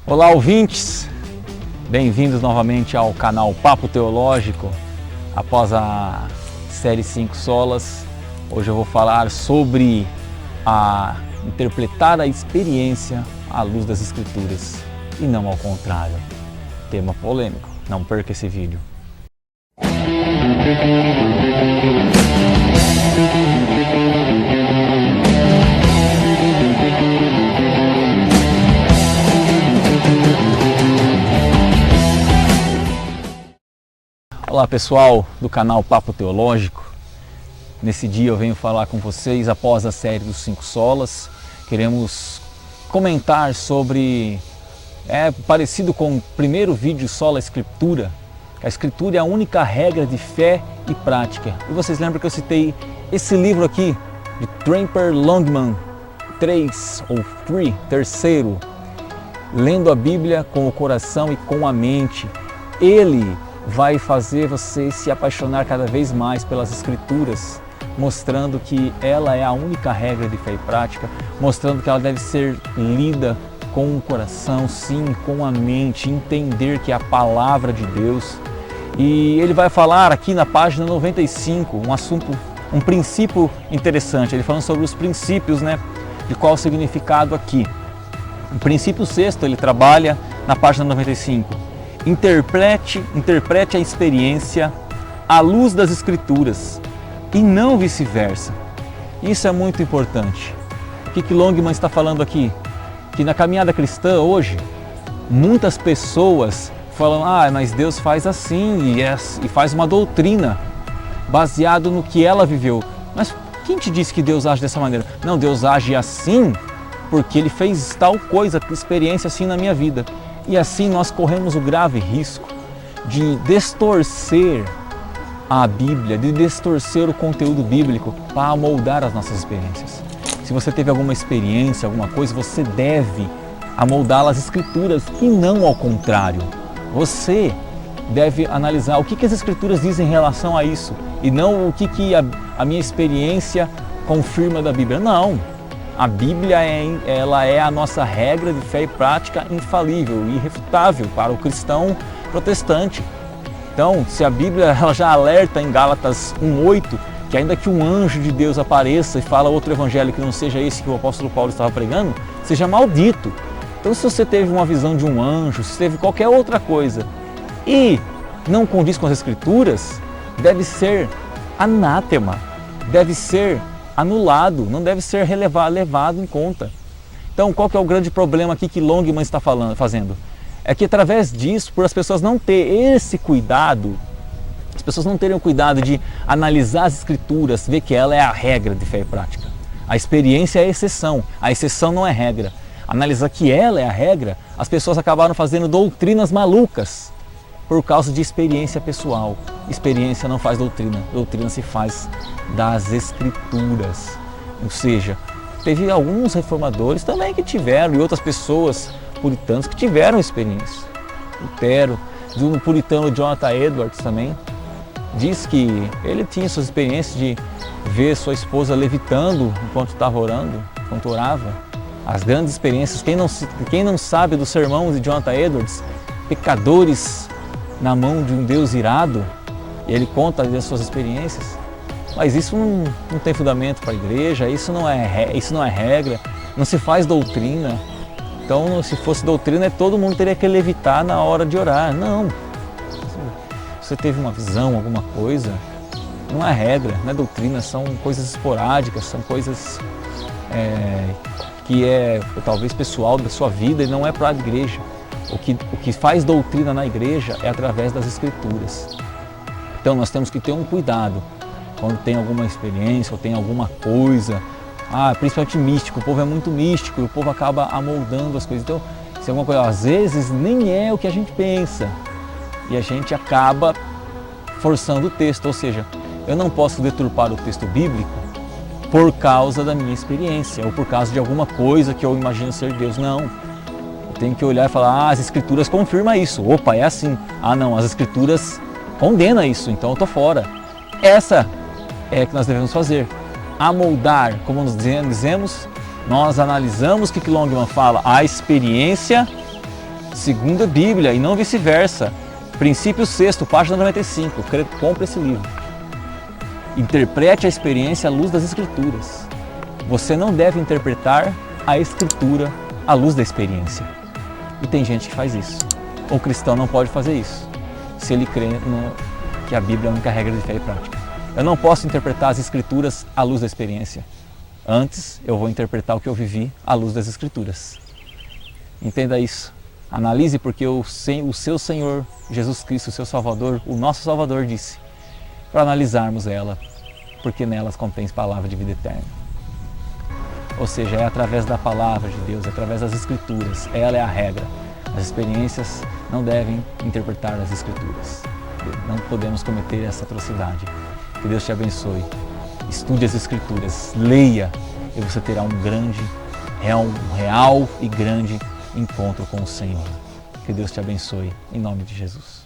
Olá, ouvintes! Bem-vindos novamente ao canal Papo Teológico. Após a série 5 solas, hoje eu vou falar sobre interpretar a experiência à luz das Escrituras e não ao contrário. Tema polêmico, não perca esse vídeo. Olá pessoal do canal Papo Teológico. Nesse dia eu venho falar com vocês após a série dos 5 solas. Queremos comentar sobre, parecido com o primeiro vídeo Sola Escritura. A Escritura é a única regra de fé e prática. E vocês lembram que eu citei esse livro aqui, de Tremper Longman, 3 ou 3, terceiro, Lendo a Bíblia com o coração e com a mente. Ele vai fazer você se apaixonar cada vez mais pelas Escrituras, mostrando que ela é a única regra de fé e prática, mostrando que ela deve ser lida com o coração, sim, com a mente, entender que é a palavra de Deus. E ele vai falar aqui na página 95, um princípio interessante, ele falando sobre os princípios, de qual o significado aqui. O princípio sexto, ele trabalha na página 95. Interprete a experiência à luz das Escrituras e não vice-versa. Isso é muito importante. O que Longman está falando aqui? Que na caminhada cristã hoje, muitas pessoas falam, mas Deus faz assim e faz uma doutrina baseado no que ela viveu. Mas quem te disse que Deus age dessa maneira? Não, Deus age assim porque Ele fez tal coisa, experiência assim na minha vida. E assim nós corremos o grave risco de distorcer a Bíblia, de distorcer o conteúdo bíblico para amoldar as nossas experiências. Se você teve alguma experiência, alguma coisa, você deve amoldá-la às Escrituras e não ao contrário. Você deve analisar o que as Escrituras dizem em relação a isso e não o que a minha experiência confirma da Bíblia. Não. A Bíblia ela é a nossa regra de fé e prática infalível e irrefutável para o cristão protestante. Então, se a Bíblia ela já alerta em Gálatas 1:8, que ainda que um anjo de Deus apareça e fala outro evangelho que não seja esse que o apóstolo Paulo estava pregando, seja maldito. Então, se você teve uma visão de um anjo, se teve qualquer outra coisa e não condiz com as Escrituras, deve ser anátema, deve ser anulado, não deve ser levado em conta. Então, qual que é o grande problema aqui que Longman está fazendo? É que através disso, por as pessoas não terem esse cuidado, as pessoas não terem o cuidado de analisar as Escrituras, ver que ela é a regra de fé e prática. A experiência é a exceção não é regra. Analisar que ela é a regra, as pessoas acabaram fazendo doutrinas malucas por causa de experiência pessoal. Experiência não faz doutrina, doutrina se faz das Escrituras. Ou seja, teve alguns reformadores também que tiveram, e outras pessoas puritanos que tiveram experiência. Lutero, o puritano Jonathan Edwards também, diz que ele tinha suas experiências de ver sua esposa levitando enquanto estava orando, enquanto orava. As grandes experiências, quem não sabe dos sermões de Jonathan Edwards, pecadores na mão de um Deus irado, e ele conta das suas experiências, mas isso não tem fundamento para a igreja, isso não é regra, não se faz doutrina. Então, se fosse doutrina, todo mundo teria que levitar na hora de orar. Não, se você teve uma visão, alguma coisa, não é regra, não é doutrina, são coisas esporádicas, são coisas que é talvez pessoal da sua vida e não é para a igreja. O que faz doutrina na igreja é através das Escrituras. Então nós temos que ter um cuidado quando tem alguma experiência ou tem alguma coisa, principalmente místico, o povo é muito místico e o povo acaba amoldando as coisas. Então, se alguma coisa, às vezes nem é o que a gente pensa e a gente acaba forçando o texto, ou seja, eu não posso deturpar o texto bíblico por causa da minha experiência ou por causa de alguma coisa que eu imagino ser Deus. Não. Tem que olhar e falar, as Escrituras confirmam isso. Opa, é assim. Não, as Escrituras condenam isso, então eu estou fora. Essa é que nós devemos fazer. Amoldar, como nós dizemos, nós analisamos o que Longman fala, a experiência segundo a Bíblia e não vice-versa. Princípio 6º, página 95, compre esse livro. Interprete a experiência à luz das Escrituras. Você não deve interpretar a Escritura à luz da experiência. E tem gente que faz isso. O cristão não pode fazer isso, se ele crê que a Bíblia é a única regra de fé e prática. Eu não posso interpretar as Escrituras à luz da experiência. Antes, eu vou interpretar o que eu vivi à luz das Escrituras. Entenda isso. Analise porque o seu Senhor Jesus Cristo, o seu Salvador, o nosso Salvador disse para analisarmos ela, porque nelas contém palavra de vida eterna. Ou seja, é através da palavra de Deus, é através das Escrituras, ela é a regra. As experiências não devem interpretar as Escrituras. Não podemos cometer essa atrocidade. Que Deus te abençoe. Estude as Escrituras, leia e você terá um real e grande encontro com o Senhor. Que Deus te abençoe, em nome de Jesus.